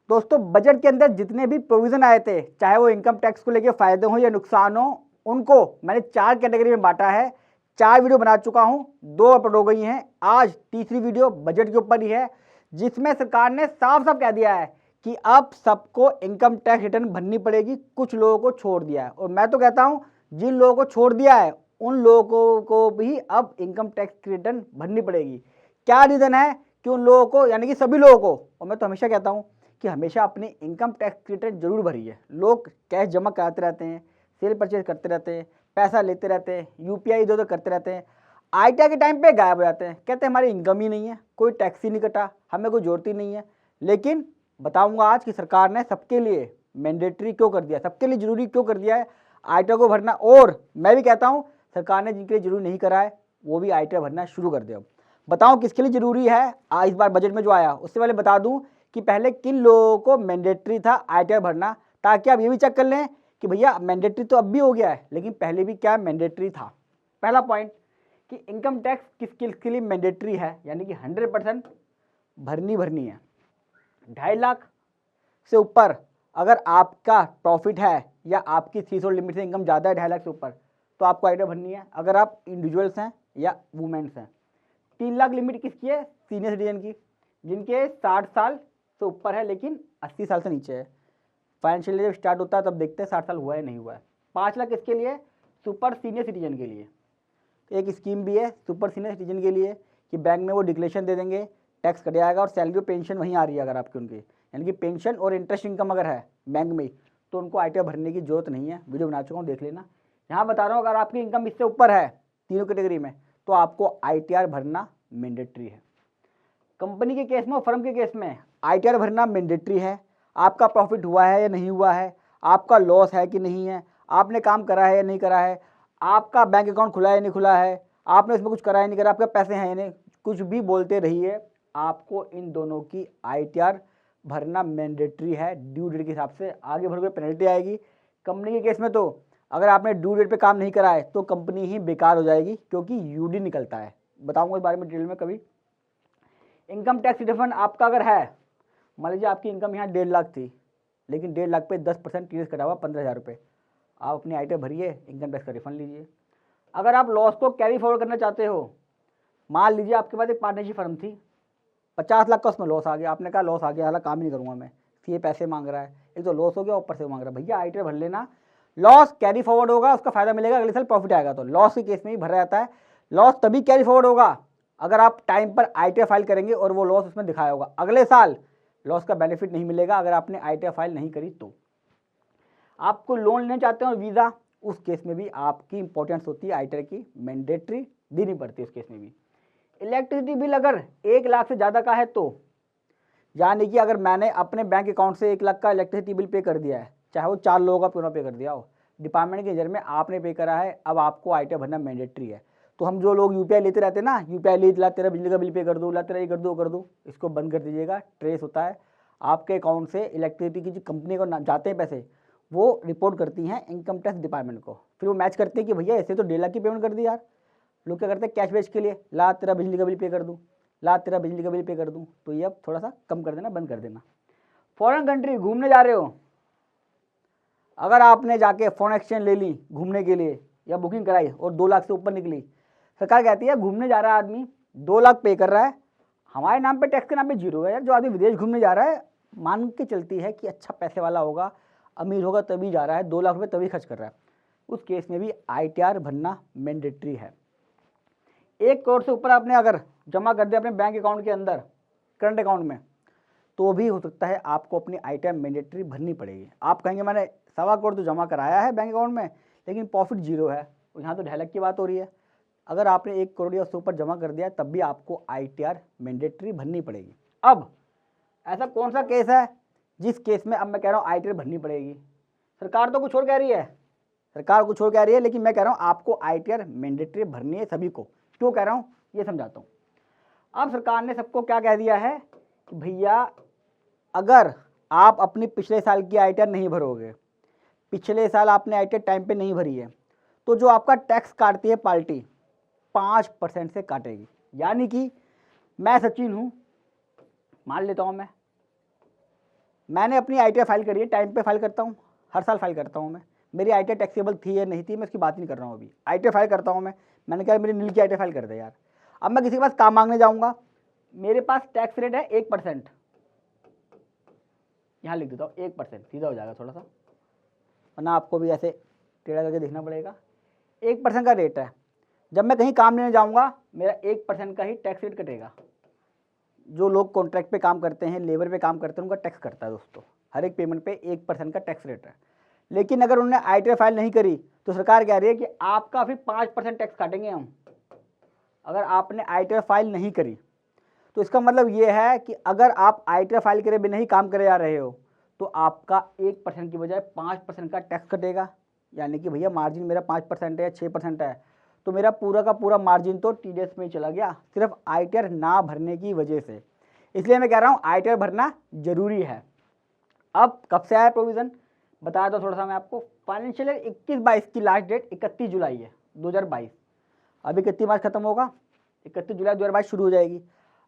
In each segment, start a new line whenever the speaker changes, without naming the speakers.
दोस्तों बजट के अंदर जितने भी प्रोविजन आए थे, चाहे वो इनकम टैक्स को लेके फायदे हो या नुकसान हो, उनको मैंने 4 कैटेगरी में बांटा है। 4 वीडियो बना चुका हूं, 2 अपलोड हो गई हैं। आज तीसरी वीडियो बजट के ऊपर ही है, जिसमें सरकार ने साफ साफ कह दिया है कि अब सबको इनकम टैक्स रिटर्न भरनी पड़ेगी, कुछ लोगों को छोड़ दिया है। और मैं तो कहता हूं जिन लोगों को छोड़ दिया है उन लोगों को भी अब इनकम टैक्स की रिटर्न भरनी पड़ेगी। क्या रीज़न है कि उन लोगों को, यानी कि सभी लोगों को, और मैं तो हमेशा कहता हूं कि हमेशा अपनी इनकम टैक्स रिटर्न जरूर भरिए। लोग कैश जमा कराते रहते हैं, सेल परचेज करते रहते हैं, पैसा लेते रहते हैं, यूपीआई इधर उधर करते रहते हैं, आईटीआर के टाइम पे गायब हो जाते हैं, कहते हैं हमारी इनकम ही नहीं है, कोई टैक्स ही नहीं कटा, हमें कोई जरूरत ही नहीं है। लेकिन बताऊंगा आज कि सरकार ने सबके लिए मैंडेटरी क्यों कर दिया, सबके लिए जरूरी क्यों कर दिया है आईटीआर को भरना। और मैं भी कहता हूँ सरकार ने जिनके लिए जरूरी नहीं करा है वो भी आईटीआर भरना शुरू कर दे। अब बताऊँ किसके लिए जरूरी है, इस बार बजट में जो आया उससे पहले बता दूँ कि पहले किन लोगों को मैंडेटरी था आईटीआर भरना, ताकि आप ये भी चेक कर लें कि भैया मैंडेटरी तो अब भी हो गया है लेकिन पहले भी क्या मैंडेटरी था। पहला पॉइंट कि इनकम टैक्स किसके लिए मैंडेटरी है, यानी कि 100% भरनी है। 2.5 लाख से ऊपर अगर आपका प्रॉफिट है या आपकी थ्रेशोल्ड लिमिट से इनकम ज़्यादा है 2.5 लाख से ऊपर, तो आपको आईटीआर भरनी है, अगर आप इंडिविजुअल्स हैं या वुमेन्स हैं। 3 लाख लिमिट किसकी है, सीनियर सिटीजन की, जिनके 60 साल से ऊपर है लेकिन 80 साल से नीचे है। फाइनेंशियल ईयर जब स्टार्ट होता है तब देखते हैं 60 साल हुआ है नहीं हुआ है। 5 लाख किसके लिए, सुपर सीनियर सिटीजन के लिए। एक स्कीम भी है सुपर सीनियर सिटीजन के लिए कि बैंक में वो डिक्लेरेशन दे देंगे, टैक्स कट जाएगा और सैलरी और पेंशन वहीं आ रही है अगर आपकी उनकी, यानी कि पेंशन और इंटरेस्ट इनकम अगर है बैंक में, तो उनको आईटीआर भरने की जरूरत नहीं है। वीडियो बना चुका हूँ, देख लेना। यहाँ बता रहा हूँ अगर आपकी इनकम इससे ऊपर है तीनों कैटेगरी में, तो आपको आईटीआर भरना मैंडेटरी है। कंपनी के केस में और फर्म के केस में आईटीआर भरना मैंडेटरी है। आपका प्रॉफिट हुआ है या नहीं हुआ है, आपका लॉस है कि नहीं है, आपने काम करा है या नहीं करा है, आपका बैंक अकाउंट खुला है या नहीं खुला है, आपने इसमें कुछ करा है नहीं करा, आपके पैसे हैं या नहीं, कुछ भी बोलते रहिए, आपको इन दोनों की आईटीआर भरना मैंडेटरी है। ड्यू डेट के हिसाब से आगे भरोगे पेनल्टी आएगी। कंपनी के केस में तो अगर आपने ड्यू डेट पे काम नहीं करा है तो कंपनी ही बेकार हो जाएगी, क्योंकि यूडी निकलता है। बताऊंगा इस बारे में डिटेल में कभी। इनकम टैक्स रिफंड आपका अगर है, मान लीजिए आपकी इनकम यहाँ 1.5 लाख थी, लेकिन 1.5 लाख पे 10% टीडीएस कटा हुआ 15,000 रुपये, आप अपनी आईटीआर भरिए, इनकम टैक्स का रिफंड लीजिए। अगर आप लॉस को कैरी फॉरवर्ड करना चाहते हो, मान लीजिए आपके पास एक पार्टनरशिप फर्म थी, 50 लाख का उसमें लॉस आ गया, आपने कहा लॉस आ गया, हालांकि काम ही नहीं करूँगा मैं, ये पैसे मांग रहा है, एक तो लॉस हो गया ऊपर से मांग रहा है, भैया आईटीआर भर लेना। लॉस कैरी फॉरवर्ड होगा, उसका फायदा मिलेगा, अगले साल प्रॉफिट आएगा। तो लॉस के केस में ही भरा जाता है। लॉस तभी कैरी फॉरवर्ड होगा अगर आप टाइम पर आईटीआर फाइल करेंगे और वो लॉस उसमें दिखाया होगा। अगले साल लॉस का बेनिफिट नहीं मिलेगा अगर आपने आईटीआर फाइल नहीं करी तो। आपको लोन लेना चाहते हैं और वीज़ा, उस केस में भी आपकी इंपॉर्टेंस होती है आईटीआर की, मैंडेटरी देनी पड़ती है उस केस में भी। इलेक्ट्रिसिटी बिल अगर 1 लाख से ज़्यादा का है तो, यानी कि अगर मैंने अपने बैंक अकाउंट से 1 लाख का इलेक्ट्रिसिटी बिल पे कर दिया है, चाहे वो 4 लोगों का क्यों ना पे कर दिया हो, डिपार्टमेंट के नज़र में आपने पे करा है, अब आपको आईटीआर भरना मैंडेटरी है। तो हम जो लोग यूपीआई लेते रहते हैं ना, यूपीआई ले ला तेरा बिजली का बिल पे कर दो, ला तेरा ये कर दो, इसको बंद कर दीजिएगा। ट्रेस होता है आपके अकाउंट से, इलेक्ट्रिसिटी की जो कंपनी को जाते हैं पैसे, वो रिपोर्ट करती हैं इनकम टैक्स डिपार्टमेंट को, फिर वो मैच करते हैं कि भैया ऐसे तो 1.5 लाख की पेमेंट कर दी यार। लोग क्या करते हैं कैश बेच के लिए, ला तेरा बिजली का बिल पे कर दूँ, ला तेरा बिजली का बिल पे कर दूँ, तो ये अब थोड़ा सा कम कर देना, बंद कर देना। फॉरेन कंट्री घूमने जा रहे हो, अगर आपने जाके फॉरेन एक्सचेंज ले ली घूमने के लिए या बुकिंग कराई और 2 लाख से ऊपर निकली, सरकार कहती है घूमने जा रहा है आदमी 2 लाख पे कर रहा है, हमारे नाम पे टैक्स के नाम पे जीरो है यार। जो आदमी विदेश घूमने जा रहा है मान के चलती है कि अच्छा पैसे वाला होगा, अमीर होगा तभी जा रहा है, 2 लाख रुपये तभी खर्च कर रहा है, उस केस में भी आईटीआर भरना मैंडेटरी है। 1 करोड़ से ऊपर आपने अगर जमा कर दिया अपने बैंक अकाउंट के अंदर, करंट अकाउंट में, तो भी हो सकता है आपको अपनी आईटीआर मैंडेटरी भरनी पड़ेगी। आप कहेंगे मैंने 1.25 करोड़ तो जमा कराया है बैंक अकाउंट में लेकिन प्रॉफिट जीरो है, यहाँ तो 2.5 लाख की बात हो रही है। अगर आपने 1 करोड़ या उससे ऊपर जमा कर दिया तब भी आपको आईटीआर मैंडेटरी भरनी पड़ेगी। अब ऐसा कौन सा केस है जिस केस में अब मैं कह रहा हूँ आईटीआर भरनी पड़ेगी? सरकार तो कुछ और कह रही है, सरकार कुछ और कह रही है, लेकिन मैं कह रहा हूँ आपको आईटीआर मैंडेटरी भरनी है सभी को। क्यों कह रहा हूँ ये समझाता हूँ। अब सरकार ने सबको क्या कह दिया है कि भैया अगर आप अपनी पिछले साल की आईटीआर नहीं भरोगे, पिछले साल आपने आईटीआर टाइम पे नहीं भरी है, तो जो आपका टैक्स काटती है पार्टी 5% से काटेगी। यानी कि मैं सचिन हूँ, मान लेता हूँ मैंने अपनी ITR फाइल करी है, टाइम पे फाइल करता हूँ, हर साल फाइल करता हूँ मैं। मेरी ITR टैक्सेबल थी या नहीं थी मैं उसकी बात नहीं कर रहा हूँ अभी। ITR फाइल करता हूँ मैंने कहा मेरी नील की ITR फाइल कर दे यार। अब मैं किसी के पास काम मांगने जाऊँगा, मेरे पास टैक्स रेट है 1%, यहाँ लिख देता हूँ 1%, सीधा हो जाएगा थोड़ा सा, वरना आपको भी ऐसे टेढ़ा करके देखना पड़ेगा। 1% का रेट है। जब मैं कहीं काम लेने जाऊँगा मेरा 1% का ही टैक्स रेट कटेगा। जो लोग कॉन्ट्रैक्ट पे काम करते हैं, लेबर पे काम करते हैं, उनका टैक्स कटता है दोस्तों, हर एक पेमेंट पे 1% का टैक्स रेट है। लेकिन अगर उन्होंने ITR फाइल नहीं करी तो सरकार कह रही है कि आपका फिर 5% टैक्स काटेंगे हम, अगर आपने ITR फाइल नहीं करी। तो इसका मतलब ये है कि अगर आप ITR फाइल करे बिना ही काम करे जा रहे हो तो आपका 1% की बजाय 5% का टैक्स कटेगा। यानी कि भैया मार्जिन मेरा 5% है या 6% है, तो मेरा पूरा का पूरा मार्जिन तो TDS में ही चला गया, सिर्फ ITR ना भरने की वजह से। इसलिए मैं कह रहा हूँ ITR भरना जरूरी है। अब कब से आया प्रोविज़न बताया तो थोड़ा सा मैं आपको। फाइनेंशियल ईयर 21-22 की लास्ट डेट 31 जुलाई है 2022। अभी 31 मार्च खत्म होगा, 31 जुलाई 2022 शुरू हो जाएगी।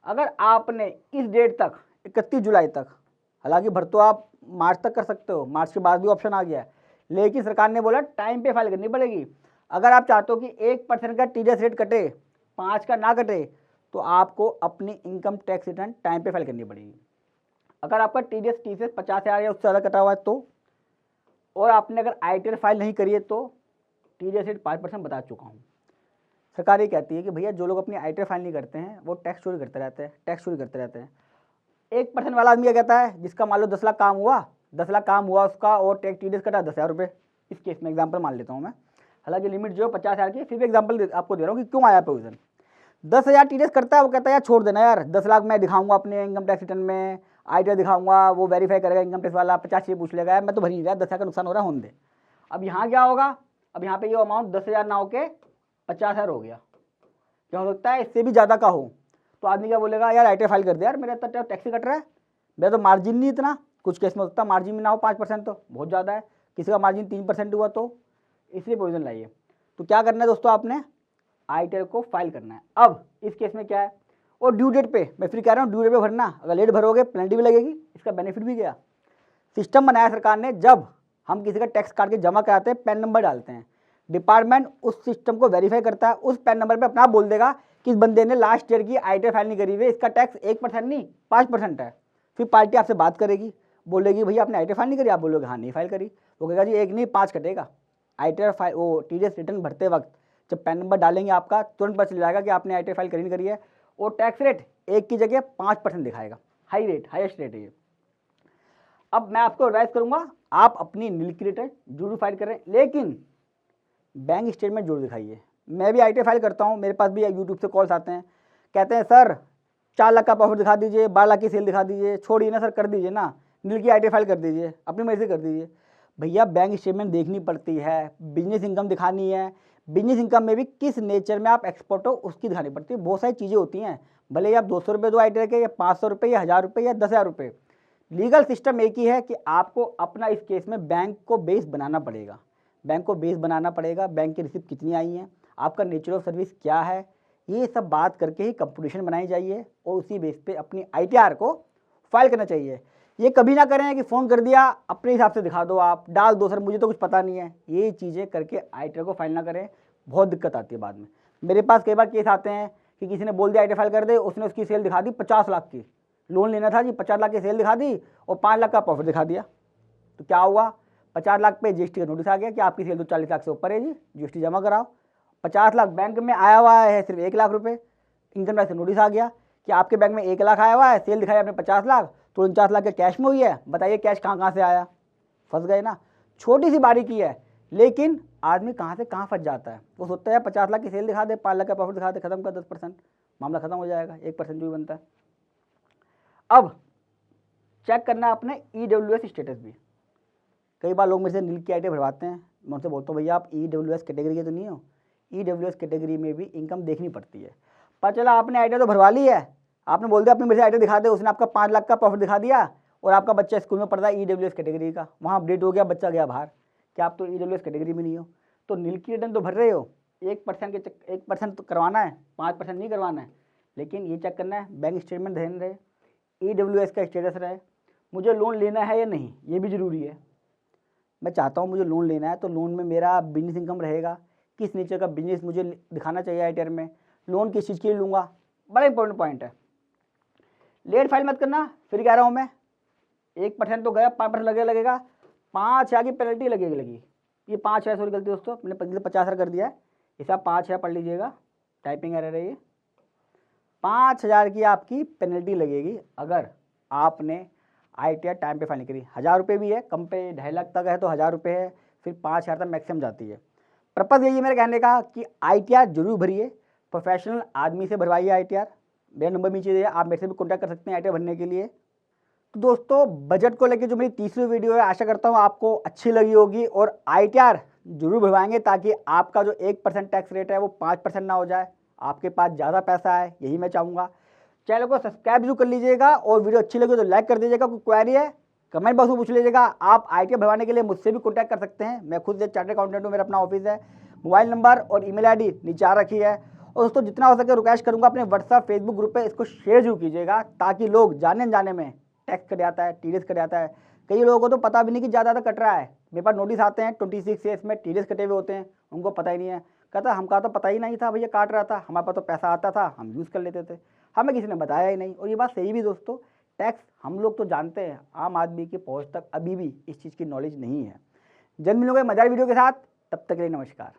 अगर आपने इस डेट तक 31 जुलाई तक, हालांकि भर तो आप मार्च तक कर सकते हो, मार्च के बाद भी ऑप्शन आ गया है, लेकिन सरकार ने बोला टाइम पे फाइल करनी पड़ेगी। अगर आप चाहते हो कि 1% का TDS रेट कटे, 5 का ना कटे, तो आपको अपनी इनकम टैक्स रिटर्न टाइम पे फाइल करनी पड़ेगी। अगर आपका TDS 50,000 या उससे ज़्यादा कटा हुआ है तो, और आपने अगर ITR फाइल नहीं करी है तो TDS रेट 5% बता चुका हूँ। सरकार ये कहती है कि भैया जो लोग अपनी ITR फाइल नहीं करते हैं वो टैक्स चोरी करते रहते हैं, टैक्स चोरी करते रहते हैं। 1% वाला आदमी क्या कहता है, जिसका मान लो 10 लाख काम हुआ, 10 लाख काम हुआ उसका और टैक्स TDS कटा 10,000 रुपये। इस केस में एग्जाम्पल मान लेता हूँ मैं, हालांकि लिमिट जो है 50,000 की, फिर भी एग्जाम्पल आपको दे रहा हूँ कि क्यों आया प्रोविजन। 10,000 TDS करता है, वो कहता है यार छोड़ देना यार, 10 लाख मैं दिखाऊंगा अपने इनकम टैक्स रिटर्न में, ITR दिखाऊंगा, वो वेरीफाई करेगा इनकम टैक्स वाला, 50 चीज़ पूछ लेगा, मैं तो भर नहीं रहा, 10,000 का नुकसान हो रहा है, होने दे। अब यहाँ क्या होगा, अब यहाँ पे ये अमाउंट 10,000 ना होके 50,000 हो गया। क्या हो सकता है इससे भी ज़्यादा का हो, तो आदमी क्या बोलेगा, यार ITR फाइल कर दे यार, मेरा इतना टैक्स कट रहा है, मेरा तो मार्जिन नहीं इतना। कुछ केस में होता है मार्जिन भी ना हो, 5% तो बहुत ज़्यादा है, किसी का मार्जिन 3% हुआ, तो इसलिए प्रोविजन लाइए। तो क्या करना है दोस्तों, आपने ITR को फाइल करना है। अब इस केस में क्या है, और ड्यू डेट पे, मैं फिर कह रहा हूँ ड्यू डेट पे भरना, अगर लेट भरोगे पेनल्टी भी लगेगी, इसका बेनिफिट भी गया। सिस्टम बनाया सरकार ने, जब हम किसी का टैक्स काट के जमा कराते हैं, पैन नंबर डालते हैं, डिपार्टमेंट उस सिस्टम को वेरीफाई करता है, उस पैन नंबर पे अपना बोल देगा कि इस बंदे ने लास्ट ईयर की ITR फाइल नहीं करी हुई, इसका टैक्स 1% नहीं 5% है। फिर पार्टी आपसे बात करेगी, बोलेगी भैया आपने ITR फाइल नहीं करी, आप बोलोगे हाँ नहीं फाइल करी, वो कहेगा जी 1 नहीं 5 कटेगा। ITR फाइल वो TDS रिटर्न भरते वक्त जब पैन नंबर डालेंगे आपका तुरंत पता चल जाएगा कि आपने ITR फाइल करी नहीं करी है, और टैक्स रेट 1 की जगह 5% दिखाएगा, हाई रेट, हाईएस्ट रेट है ये। अब मैं आपको एडवाइस करूंगा आप अपनी नील की रिटर्न जरूर फाइल करें, लेकिन बैंक स्टेटमेंट जरूर दिखाइए। मैं भी ITR फाइल करता हूँ, मेरे पास भी यूट्यूब से कॉल्स आते हैं, कहते हैं सर 4 लाख का प्रॉफिट दिखा दीजिए, 12 लाख की सेल दिखा दीजिए, छोड़िए ना सर, कर दीजिए ना, नील की ITR फाइल कर दीजिए, अपनी मर्जी से कर दीजिए। भैया बैंक स्टेटमेंट देखनी पड़ती है, बिजनेस इनकम दिखानी है, बिजनेस इनकम में भी किस नेचर में आप एक्सपर्ट हो उसकी दिखानी पड़ती है। बहुत सारी चीज़ें होती हैं, भले ही आप 200 रुपये दो ITR के, या 500 रुपये, या 1000 रुपये, या 10,000 रुपये, लीगल सिस्टम एक ही है कि आपको अपना इस केस में बैंक को बेस बनाना पड़ेगा। बैंक को बेस बनाना पड़ेगा, बैंक की रिसिप्ट कितनी आई हैं, आपका नेचर ऑफ सर्विस क्या है, ये सब बात करके ही कंपटीशन बनाई जाइए, और उसी बेस पे अपनी ITR को फाइल करना चाहिए। ये कभी ना करें कि फ़ोन कर दिया अपने हिसाब से दिखा दो, आप डाल दो सर मुझे तो कुछ पता नहीं है, ये चीज़ें करके ITR को फाइल ना करें, बहुत दिक्कत आती है बाद में। मेरे पास कई बार केस आते हैं कि किसी ने बोल दिया ITR फाइल कर दे, उसने उसकी सेल दिखा दी 50 लाख की, लोन लेना था जी, 50 लाख की सेल दिखा दी और 5 लाख का प्रॉफिट दिखा दिया। तो क्या हुआ, 50 लाख पे GST का नोटिस आ गया कि आपकी सेल तो 40 लाख से ऊपर है जी, GST जमा कराओ। 50 लाख बैंक में आया हुआ है सिर्फ 1 लाख रुपये, इनकम टैक्स से नोटिस आ गया कि आपके बैंक में 1 लाख आया हुआ है, सेल दिखाई आपने 50 लाख, तो 49 लाख के कैश में हुई है, बताइए कैश कहाँ से आया, फंस गए ना। छोटी सी बारीकी है, लेकिन आदमी कहाँ से कहाँ फंस जाता है। वो सोचता है 50 लाख की सेल दिखा दे, 5 लाख का प्रॉफिट दिखा दे, खत्म कर 10%, मामला खत्म हो जाएगा, 1% जो भी बनता है। अब चेक करना अपने EWS स्टेटस भी। कई बार लोग मेरे से नील की ITR भरवाते हैं, मैं उनसे बोलता हूँ भैया आप EWS कैटेगरी के तो नहीं हो, EWS कैटेगरी में भी इनकम देखनी पड़ती है। पता चला आपने ITR तो भरवा ली है, आपने बोल दिया अपने मेरे से ITR दिखा दे, उसने आपका 5 लाख का प्रॉफिट दिखा दिया, और आपका बच्चा स्कूल में पढ़ता है EWS कैटेगरी का, वहाँ अपडेट हो गया, बच्चा गया बाहर, क्या आप तो EWS कैटेगरी में नहीं हो। तो नील की रिटर्न तो भर रहे हो, 1% तो करवाना है, 5% नहीं करवाना है, लेकिन ये चेक करना है बैंक स्टेटमेंट ध्यान रहे, EWS का स्टेटस रहे, मुझे लोन लेना है या नहीं, ये भी ज़रूरी है। मैं चाहता हूँ मुझे लोन लेना है तो लोन में मेरा बिजनेस इनकम रहेगा, किस नेचर का बिजनेस मुझे दिखाना चाहिए आईटीआर में, लोन किस चीज़ के लिए लूँगा, बड़ा इंपॉर्टेंट पॉइंट है। लेट फाइल मत करना, फिर कह रहा हूँ मैं 1% तो गया, 5% लगेगा, 5,000 की पेनल्टी लगेगी। ये 5,000, सॉरी गलती दोस्तों, मैंने 50,000 कर दिया है, हिसाब 5,000 पढ़ लीजिएगा, टाइपिंग एरर है ये। 5,000 की आपकी पेनल्टी लगेगी अगर आपने आईटीआर टाइम पे फाइल नहीं करी। 1,000 रुपये भी है, कम पे 2.5 लाख तक है तो 1,000 रुपये है, फिर 5,000 तक मैक्सिमम जाती है। पर्पज़ यही है मेरे कहने का कि आईटीआर जरूर भरिए, प्रोफेशनल आदमी से भरवाइए आईटीआर। मेरा नंबर नीचे दिया, आप मेरे से भी कॉन्टैक्ट कर सकते हैं आईटीआर भरने के लिए। तो दोस्तों बजट को लेकर जो मेरी तीसरी वीडियो है, आशा करता हूँ आपको अच्छी लगी होगी, और आईटीआर जरूर भरवाएंगे ताकि आपका जो 1% टैक्स रेट है वो 5% ना हो जाए, आपके पास ज़्यादा पैसा है, यही मैं चाहूँगा। चैनल को सब्सक्राइब जरूर कर लीजिएगा, और वीडियो अच्छी लगी तो लाइक कर दीजिएगा। कोई क्वेरी है कमेंट बॉक्स में पूछ लीजिएगा। आप आईटीआर भरवाने के लिए मुझसे भी कॉन्टैक्ट कर सकते हैं, मैं खुद एक चार्टर्ड अकाउंटेंट हूँ, मेरा अपना ऑफिस है। मोबाइल नंबर और ईमेल आईडी नीचे आ रखी है। और दोस्तों जितना हो सके रिक्वेस्ट करूँगा अपने व्हाट्सएप फेसबुक ग्रुप पे इसको शेयर जरूर कीजिएगा, ताकि लोग जाने में टैक्स कट जाता है, टीडीएस कट जाता है। कई लोगों को तो पता भी नहीं कि ज़्यादा कट रहा है। मेरे पास नोटिस आते हैं 26 ईयर्स में टीडीएस कटे हुए होते हैं, उनको पता ही नहीं है। कहता हमका तो पता ही नहीं था भैया काट रहा था, हमारे पास तो पैसा आता था, हम यूज़ कर लेते थे, हमें किसी ने बताया ही नहीं। और ये बात सही भी दोस्तों, टैक्स हम लोग तो जानते हैं, आम आदमी की पहुँच तक अभी भी इस चीज़ की नॉलेज नहीं है। जल्द मिलूंगे मजेदार वीडियो के साथ, तब तक के लिए नमस्कार।